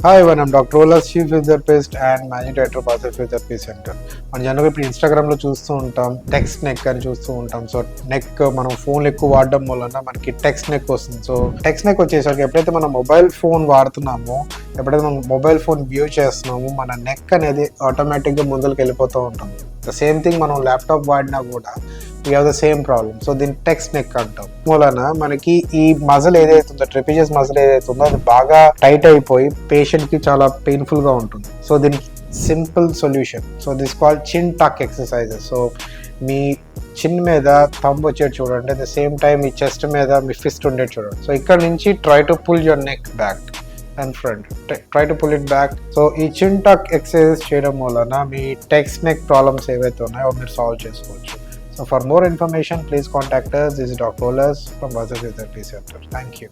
Hi one I'm doctor ఓలాస్ chief physiotherapist and managing director passive physiotherapy centre. మన జనరల్గా ఇప్పుడు ఇన్స్టాగ్రామ్లో చూస్తూ ఉంటాం, టెక్స్ట్ నెక్ అని చూస్తూ ఉంటాం. సో నెక్ మనం ఫోన్లు ఎక్కువ వాడడం వలన మనకి టెక్స్ట్ నెక్ వస్తుంది. సో టెక్స్ట్ నెక్ వచ్చేసరికి ఎప్పుడైతే మనం మొబైల్ ఫోన్ వాడుతున్నామో, ఎప్పుడైతే మనం మొబైల్ ఫోన్ వ్యూ చేస్తున్నామో, మన నెక్ అనేది ఆటోమేటిక్గా ముందుకు వెళ్ళిపోతూ ఉంటుంది. ద సేమ్ థింగ్ మనం ల్యాప్టాప్ వాడినా కూడా we have the same problem. So దీన్ని టెక్స్ట్ నెక్ అంటాం. మూలన మనకి ఈ మజిల్ ఏదైతే ఉందో, ట్రెపిజియస్ మజిల్ ఏదైతే ఉందో అది బాగా టైట్ అయిపోయి పేషెంట్ కి చాలా పెయిన్ఫుల్ గా ఉంటుంది. సో దీనికి simple solution. So this called చిన్ టక్ ఎక్సర్సైజెస్. సో మీ చిన్ మీద థంబ్ వచ్చేది చూడండి, అట్ ద సేమ్ టైం మీ చెస్ట్ మీద మీ ఫిస్ట్ ఉండేది చూడండి. సో ఇక్కడ నుంచి try to pull your neck back and front, try to pull it back. So ఈ చిన్ టక్ ఎక్సర్సైజెస్ చేయడం వలన మీ టెక్స్ట్ నెక్ ప్రాబ్లమ్స్ ఏవైతే ఉన్నాయో మీరు సాల్వ్ చేసుకోవచ్చు. So for more information, please contact us. This is Dr. Olas from Passive Physiotherapy Center. Thank you.